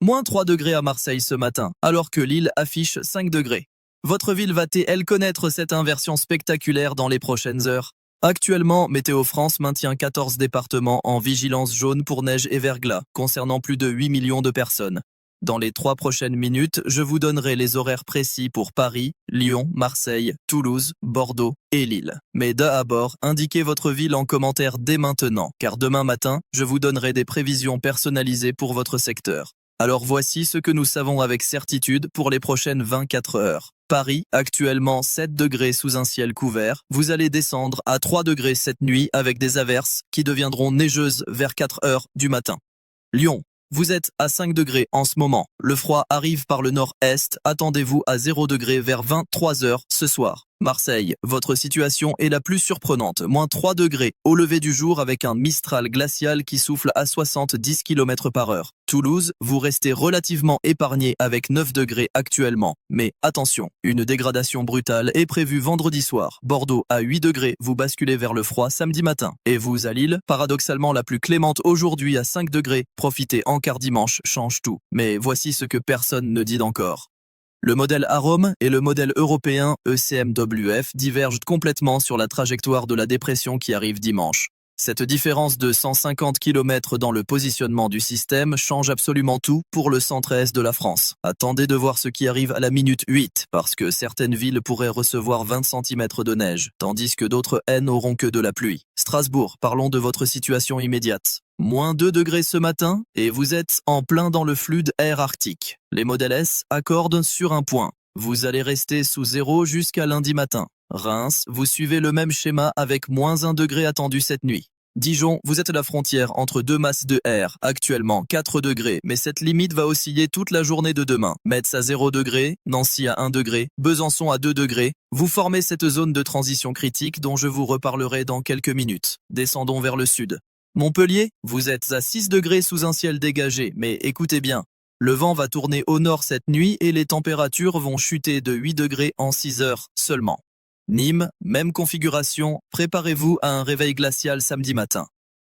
Moins 3 degrés à Marseille ce matin, alors que Lille affiche 5 degrés. Votre ville va-t-elle connaître cette inversion spectaculaire dans les prochaines heures? Actuellement, Météo France maintient 14 départements en vigilance jaune pour neige et verglas, concernant plus de 8 millions de personnes. Dans les 3 prochaines minutes, je vous donnerai les horaires précis pour Paris, Lyon, Marseille, Toulouse, Bordeaux et Lille. Mais d'abord, indiquez votre ville en commentaire dès maintenant, car demain matin, je vous donnerai des prévisions personnalisées pour votre secteur. Alors voici ce que nous savons avec certitude pour les prochaines 24 heures. Paris, actuellement 7 degrés sous un ciel couvert. Vous allez descendre à 3 degrés cette nuit avec des averses qui deviendront neigeuses vers 4 heures du matin. Lyon, vous êtes à 5 degrés en ce moment. Le froid arrive par le nord-est. Attendez-vous à 0 degrés vers 23 heures ce soir. Marseille, votre situation est la plus surprenante. Moins 3 degrés au lever du jour avec un Mistral glacial qui souffle à 70 km par heure. Toulouse, vous restez relativement épargné avec 9 degrés actuellement. Mais attention, une dégradation brutale est prévue vendredi soir. Bordeaux à 8 degrés, vous basculez vers le froid samedi matin. Et vous à Lille, paradoxalement la plus clémente aujourd'hui à 5 degrés. Profitez car dimanche change tout. Mais voici ce que personne ne dit encore. Le modèle Arome et le modèle européen ECMWF divergent complètement sur la trajectoire de la dépression qui arrive dimanche. Cette différence de 150 km dans le positionnement du système change absolument tout pour le centre-est de la France. Attendez de voir ce qui arrive à la minute 8, parce que certaines villes pourraient recevoir 20 cm de neige, tandis que d'autres n'auront que de la pluie. Strasbourg, parlons de votre situation immédiate. Moins 2 degrés ce matin, et vous êtes en plein dans le fluide air arctique. Les modèles S accordent sur un point. Vous allez rester sous 0 jusqu'à lundi matin. Reims, vous suivez le même schéma avec moins 1 degré attendu cette nuit. Dijon, vous êtes à la frontière entre deux masses de air, actuellement 4 degrés, mais cette limite va osciller toute la journée de demain. Metz à 0 degré, Nancy à 1 degré, Besançon à 2 degrés. Vous formez cette zone de transition critique dont je vous reparlerai dans quelques minutes. Descendons vers le sud. Montpellier, vous êtes à 6 degrés sous un ciel dégagé, mais écoutez bien. Le vent va tourner au nord cette nuit et les températures vont chuter de 8 degrés en 6 heures seulement. Nîmes, même configuration, préparez-vous à un réveil glacial samedi matin.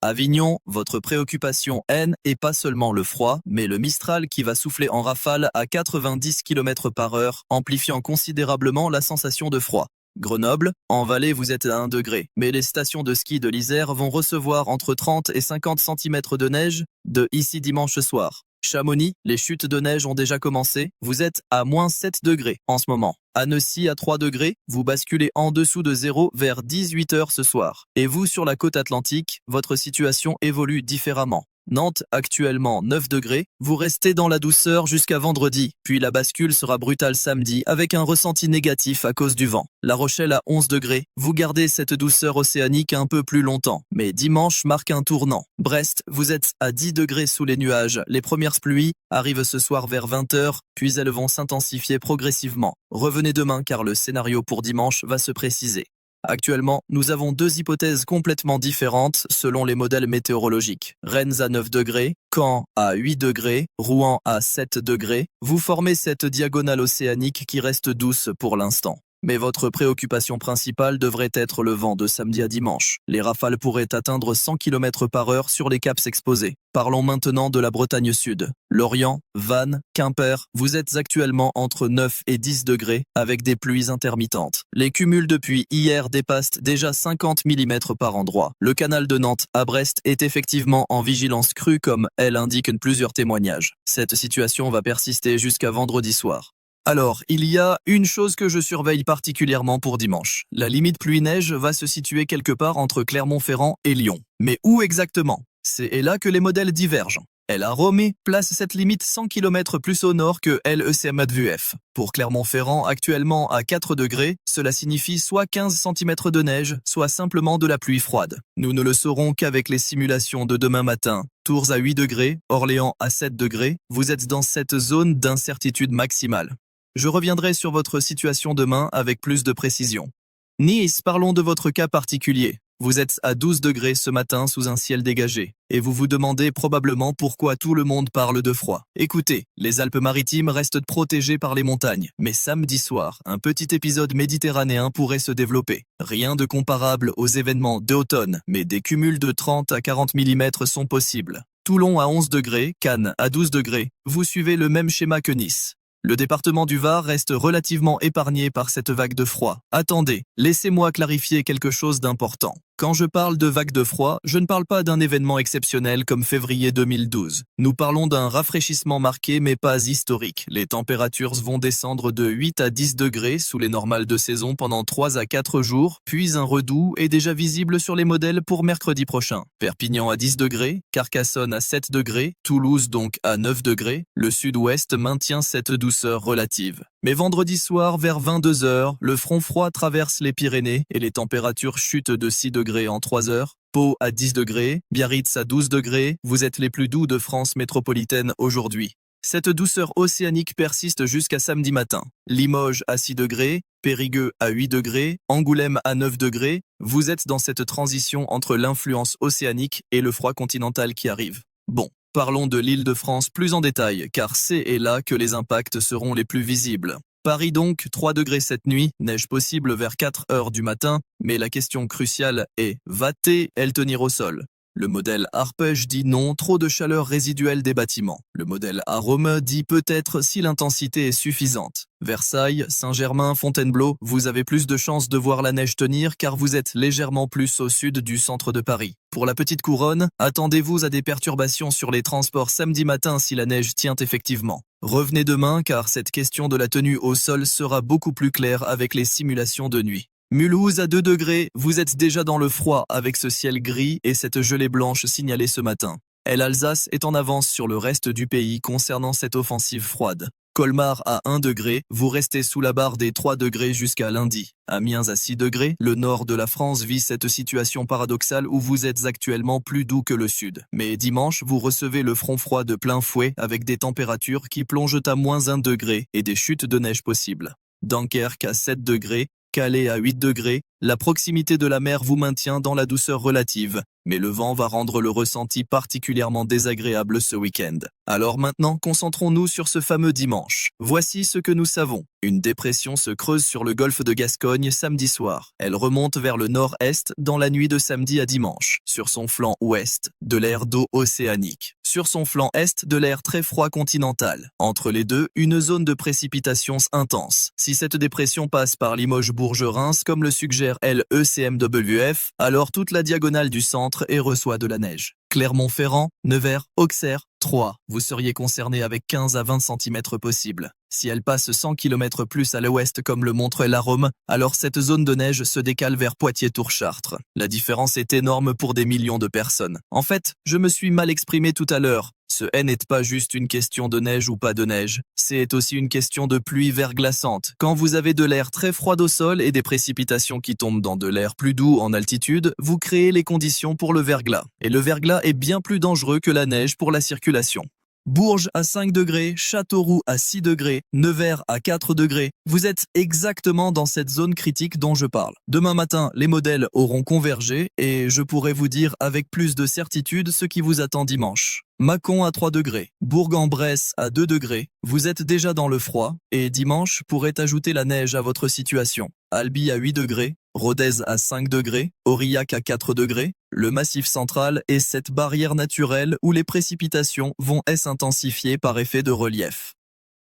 Avignon, votre préoccupation est pas seulement le froid, mais le Mistral qui va souffler en rafale à 90 km par heure, amplifiant considérablement la sensation de froid. Grenoble, en vallée vous êtes à 1 degré, mais les stations de ski de l'Isère vont recevoir entre 30 et 50 cm de neige ici dimanche soir. Chamonix, les chutes de neige ont déjà commencé, vous êtes à moins 7 degrés en ce moment. Annecy à 3 degrés, vous basculez en dessous de 0 vers 18 heures ce soir. Et vous sur la côte atlantique, votre situation évolue différemment. Nantes, actuellement 9 degrés, vous restez dans la douceur jusqu'à vendredi, puis la bascule sera brutale samedi avec un ressenti négatif à cause du vent. La Rochelle à 11 degrés, vous gardez cette douceur océanique un peu plus longtemps, mais dimanche marque un tournant. Brest, vous êtes à 10 degrés sous les nuages, les premières pluies arrivent ce soir vers 20 heures, puis elles vont s'intensifier progressivement. Revenez demain car le scénario pour dimanche va se préciser. Actuellement, nous avons 2 hypothèses complètement différentes selon les modèles météorologiques. Rennes à 9 degrés, Caen à 8 degrés, Rouen à 7 degrés. Vous formez cette diagonale océanique qui reste douce pour l'instant. Mais votre préoccupation principale devrait être le vent de samedi à dimanche. Les rafales pourraient atteindre 100 km par heure sur les caps exposés. Parlons maintenant de la Bretagne Sud. Lorient, Vannes, Quimper, vous êtes actuellement entre 9 et 10 degrés avec des pluies intermittentes. Les cumuls depuis hier dépassent déjà 50 mm par endroit. Le canal de Nantes à Brest est effectivement en vigilance crue comme elle indique plusieurs témoignages. Cette situation va persister jusqu'à vendredi soir. Alors, il y a une chose que je surveille particulièrement pour dimanche. La limite pluie-neige va se situer quelque part entre Clermont-Ferrand et Lyon. Mais où exactement? C'est là que les modèles divergent. Arome place cette limite 100 km plus au nord que l'ECMWF. Pour Clermont-Ferrand, actuellement à 4 degrés, cela signifie soit 15 cm de neige, soit simplement de la pluie froide. Nous ne le saurons qu'avec les simulations de demain matin. Tours à 8 degrés, Orléans à 7 degrés, vous êtes dans cette zone d'incertitude maximale. Je reviendrai sur votre situation demain avec plus de précision. Nice, parlons de votre cas particulier. Vous êtes à 12 degrés ce matin sous un ciel dégagé, et vous vous demandez probablement pourquoi tout le monde parle de froid. Écoutez, les Alpes-Maritimes restent protégées par les montagnes, mais samedi soir, un petit épisode méditerranéen pourrait se développer. Rien de comparable aux événements d'automne, mais des cumuls de 30 à 40 mm sont possibles. Toulon à 11 degrés, Cannes à 12 degrés. Vous suivez le même schéma que Nice. Le département du Var reste relativement épargné par cette vague de froid. Attendez, laissez-moi clarifier quelque chose d'important. Quand je parle de vague de froid, je ne parle pas d'un événement exceptionnel comme février 2012. Nous parlons d'un rafraîchissement marqué mais pas historique. Les températures vont descendre de 8 à 10 degrés sous les normales de saison pendant 3 à 4 jours, puis un redout est déjà visible sur les modèles pour mercredi prochain. Perpignan à 10 degrés, Carcassonne à 7 degrés, Toulouse donc à 9 degrés. Le sud-ouest maintient cette douceur relative. Mais vendredi soir, vers 22 heures, le front froid traverse les Pyrénées et les températures chutent de 6 degrés en 3 heures. Pau à 10 degrés, Biarritz à 12 degrés, vous êtes les plus doux de France métropolitaine aujourd'hui. Cette douceur océanique persiste jusqu'à samedi matin. Limoges à 6 degrés, Périgueux à 8 degrés, Angoulême à 9 degrés, vous êtes dans cette transition entre l'influence océanique et le froid continental qui arrive. Bon. Parlons de l'Île-de-France plus en détail, car c'est et là que les impacts seront les plus visibles. Paris donc, 3 degrés cette nuit, neige possible vers 4 heures du matin, mais la question cruciale est, va-t-elle tenir au sol ? Le modèle Arpège dit non, trop de chaleur résiduelle des bâtiments. Le modèle Arome dit peut-être si l'intensité est suffisante. Versailles, Saint-Germain, Fontainebleau, vous avez plus de chances de voir la neige tenir car vous êtes légèrement plus au sud du centre de Paris. Pour la petite couronne, attendez-vous à des perturbations sur les transports samedi matin si la neige tient effectivement. Revenez demain car cette question de la tenue au sol sera beaucoup plus claire avec les simulations de nuit. Mulhouse à 2 degrés, vous êtes déjà dans le froid avec ce ciel gris et cette gelée blanche signalée ce matin. L'Alsace est en avance sur le reste du pays concernant cette offensive froide. Colmar à 1 degré, vous restez sous la barre des 3 degrés jusqu'à lundi. Amiens à 6 degrés, le nord de la France vit cette situation paradoxale où vous êtes actuellement plus doux que le sud. Mais dimanche, vous recevez le front froid de plein fouet avec des températures qui plongent à moins 1 degré et des chutes de neige possibles. Dunkerque à 7 degrés, Calais à 8 degrés, la proximité de la mer vous maintient dans la douceur relative, mais le vent va rendre le ressenti particulièrement désagréable ce week-end. Alors maintenant, concentrons-nous sur ce fameux dimanche. Voici ce que nous savons. Une dépression se creuse sur le golfe de Gascogne samedi soir. Elle remonte vers le nord-est dans la nuit de samedi à dimanche. Sur son flanc ouest, de l'air d'eau océanique. Sur son flanc est, de l'air très froid continental. Entre les deux, une zone de précipitations intense. Si cette dépression passe par Limoges-Bourges-Reims, comme le suggère l'ECMWF, alors toute la diagonale du centre et reçoit de la neige. Clermont-Ferrand, Nevers, Auxerre, Troyes. Vous seriez concerné avec 15 à 20 cm possible. Si elle passe 100 km plus à l'ouest comme le montre la Rome, alors cette zone de neige se décale vers Poitiers-Tours-Chartres. La différence est énorme pour des millions de personnes. En fait, je me suis mal exprimé tout à l'heure. Ce n'est pas juste une question de neige ou pas de neige, c'est aussi une question de pluie verglaçante. Quand vous avez de l'air très froid au sol et des précipitations qui tombent dans de l'air plus doux en altitude, vous créez les conditions pour le verglas. Et le verglas est bien plus dangereux que la neige pour la circulation. Bourges à 5 degrés, Châteauroux à 6 degrés, Nevers à 4 degrés. Vous êtes exactement dans cette zone critique dont je parle. Demain matin, les modèles auront convergé et je pourrai vous dire avec plus de certitude ce qui vous attend dimanche. Mâcon à 3 degrés, Bourg-en-Bresse à 2 degrés, vous êtes déjà dans le froid et dimanche pourrait ajouter la neige à votre situation. Albi à 8 degrés, Rodez à 5 degrés, Aurillac à 4 degrés, le Massif central est cette barrière naturelle où les précipitations vont s'intensifier par effet de relief.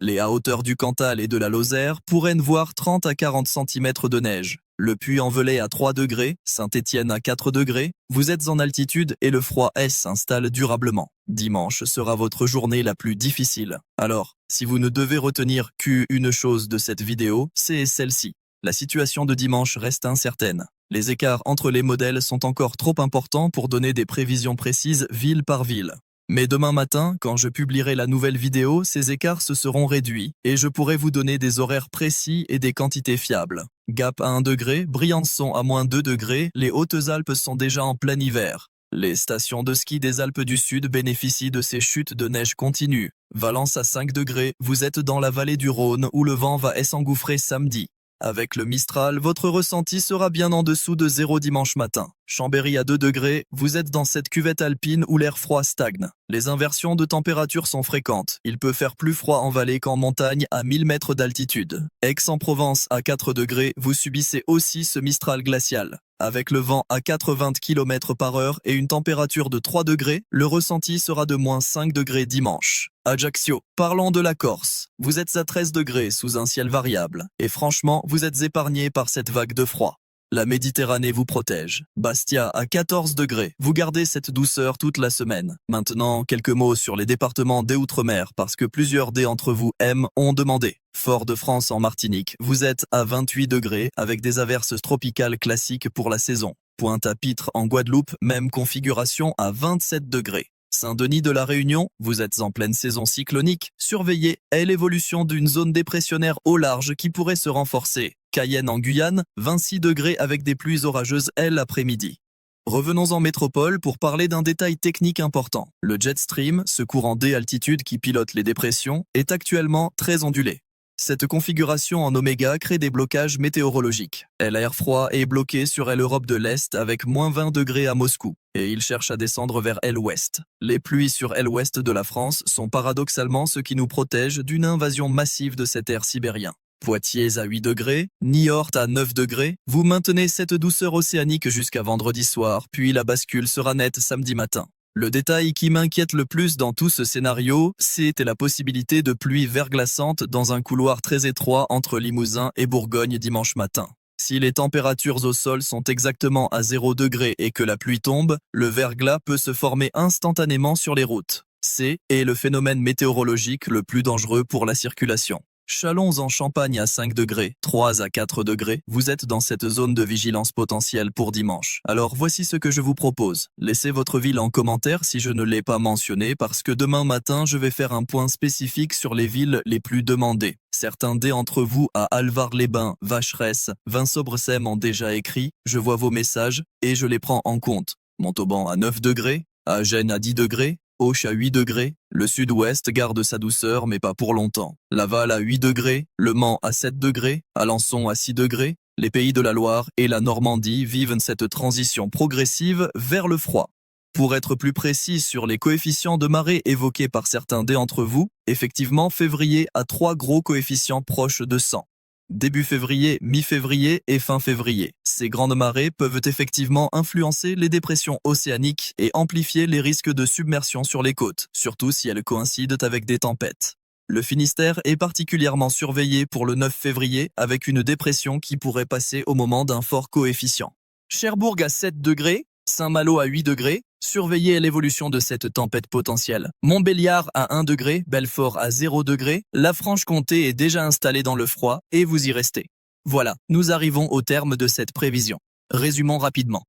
Les à hauteur du Cantal et de la Lozère pourraient voir 30 à 40 cm de neige. Le Puy-en-Velay à 3 degrés, Saint-Étienne à 4 degrés, vous êtes en altitude et le froid s'installe durablement. Dimanche sera votre journée la plus difficile. Alors, si vous ne devez retenir qu'une chose de cette vidéo, c'est celle-ci. La situation de dimanche reste incertaine. Les écarts entre les modèles sont encore trop importants pour donner des prévisions précises ville par ville. Mais demain matin, quand je publierai la nouvelle vidéo, ces écarts se seront réduits et je pourrai vous donner des horaires précis et des quantités fiables. Gap à 1 degré, Briançon à moins 2 degrés, les Hautes-Alpes sont déjà en plein hiver. Les stations de ski des Alpes du Sud bénéficient de ces chutes de neige continues. Valence à 5 degrés, vous êtes dans la vallée du Rhône où le vent va s'engouffrer samedi. Avec le Mistral, votre ressenti sera bien en dessous de 0 dimanche matin. Chambéry à 2 degrés, vous êtes dans cette cuvette alpine où l'air froid stagne. Les inversions de température sont fréquentes. Il peut faire plus froid en vallée qu'en montagne à 1000 mètres d'altitude. Aix-en-Provence à 4 degrés, vous subissez aussi ce Mistral glacial. Avec le vent à 80 km par heure et une température de 3 degrés, le ressenti sera de moins 5 degrés dimanche. Ajaccio, parlons de la Corse. Vous êtes à 13 degrés sous un ciel variable. Et franchement, vous êtes épargné par cette vague de froid. La Méditerranée vous protège. Bastia à 14 degrés. Vous gardez cette douceur toute la semaine. Maintenant, quelques mots sur les départements des Outre-mer parce que plusieurs d'entre vous ont demandé. Fort-de-France en Martinique, vous êtes à 28 degrés avec des averses tropicales classiques pour la saison. Pointe-à-Pitre en Guadeloupe, même configuration à 27 degrés. Saint-Denis de la Réunion, vous êtes en pleine saison cyclonique. Surveillez l'évolution d'une zone dépressionnaire au large qui pourrait se renforcer. Cayenne en Guyane, 26 degrés avec des pluies orageuses l'après-midi. Revenons en métropole pour parler d'un détail technique important. Le jet stream, ce courant d'altitude qui pilote les dépressions, est actuellement très ondulé. Cette configuration en oméga crée des blocages météorologiques. L'air froid est bloqué sur l'Europe de l'Est avec moins 20 degrés à Moscou et il cherche à descendre vers l'ouest. Les pluies sur l'ouest de la France sont paradoxalement ce qui nous protège d'une invasion massive de cet air sibérien. Poitiers à 8 degrés, Niort à 9 degrés, vous maintenez cette douceur océanique jusqu'à vendredi soir, puis la bascule sera nette samedi matin. Le détail qui m'inquiète le plus dans tout ce scénario, c'était la possibilité de pluie verglaçante dans un couloir très étroit entre Limousin et Bourgogne dimanche matin. Si les températures au sol sont exactement à 0 degré et que la pluie tombe, le verglas peut se former instantanément sur les routes. C'est le phénomène météorologique le plus dangereux pour la circulation. Chalons en Champagne à 5 degrés, 3 à 4 degrés, vous êtes dans cette zone de vigilance potentielle pour dimanche. Alors voici ce que je vous propose. Laissez votre ville en commentaire si je ne l'ai pas mentionné parce que demain matin je vais faire un point spécifique sur les villes les plus demandées. Certains d'entre vous à Alvar-les-Bains, Vacheresse, Vinsobresem ont déjà écrit, je vois vos messages et je les prends en compte. Montauban à 9 degrés, Agen à 10 degrés, Auch à 8 degrés, le sud-ouest garde sa douceur mais pas pour longtemps. Laval à 8 degrés, Le Mans à 7 degrés, Alençon à 6 degrés. Les pays de la Loire et la Normandie vivent cette transition progressive vers le froid. Pour être plus précis sur les coefficients de marée évoqués par certains d'entre vous, effectivement février a 3 gros coefficients proches de 100. Début février, mi-février et fin février. Ces grandes marées peuvent effectivement influencer les dépressions océaniques et amplifier les risques de submersion sur les côtes, surtout si elles coïncident avec des tempêtes. Le Finistère est particulièrement surveillé pour le 9 février avec une dépression qui pourrait passer au moment d'un fort coefficient. Cherbourg à 7 degrés, Saint-Malo à 8 degrés, surveillez l'évolution de cette tempête potentielle. Montbéliard à 1 degré, Belfort à 0 degré, la Franche-Comté est déjà installée dans le froid et vous y restez. Voilà, nous arrivons au terme de cette prévision. Résumons rapidement.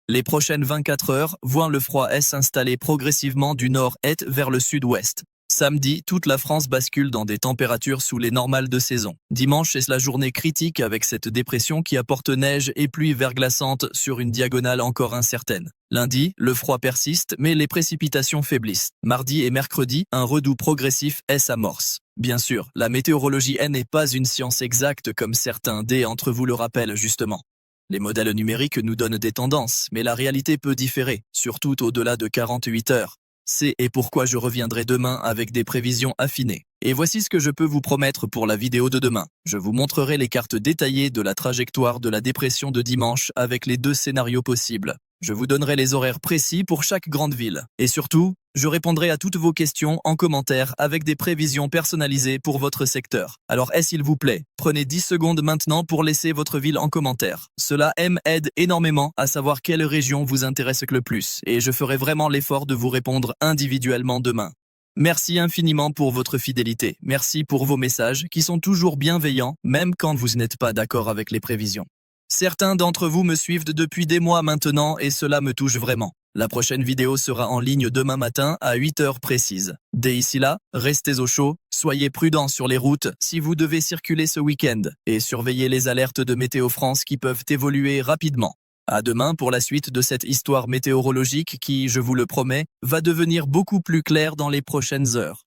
Les prochaines 24 heures voient le froid s'installer progressivement du nord-est vers le sud-ouest. Samedi, toute la France bascule dans des températures sous les normales de saison. Dimanche est la journée critique avec cette dépression qui apporte neige et pluie verglaçante sur une diagonale encore incertaine. Lundi, le froid persiste mais les précipitations faiblissent. Mardi et mercredi, un redout progressif s'amorce. Bien sûr, la météorologie n'est pas une science exacte comme certains d'entre vous le rappellent justement. Les modèles numériques nous donnent des tendances, mais la réalité peut différer, surtout au-delà de 48 heures. C'est pourquoi je reviendrai demain avec des prévisions affinées. Et voici ce que je peux vous promettre pour la vidéo de demain. Je vous montrerai les cartes détaillées de la trajectoire de la dépression de dimanche avec les 2 scénarios possibles. Je vous donnerai les horaires précis pour chaque grande ville. Et surtout, je répondrai à toutes vos questions en commentaire avec des prévisions personnalisées pour votre secteur. Alors s'il vous plaît, prenez 10 secondes maintenant pour laisser votre ville en commentaire. Cela aide énormément à savoir quelle région vous intéresse le plus et je ferai vraiment l'effort de vous répondre individuellement demain. Merci infiniment pour votre fidélité. Merci pour vos messages qui sont toujours bienveillants même quand vous n'êtes pas d'accord avec les prévisions. Certains d'entre vous me suivent depuis des mois maintenant et cela me touche vraiment. La prochaine vidéo sera en ligne demain matin à 8 heures précises. Dès ici là, restez au chaud, soyez prudents sur les routes si vous devez circuler ce week-end et surveillez les alertes de Météo France qui peuvent évoluer rapidement. À demain pour la suite de cette histoire météorologique qui, je vous le promets, va devenir beaucoup plus claire dans les prochaines heures.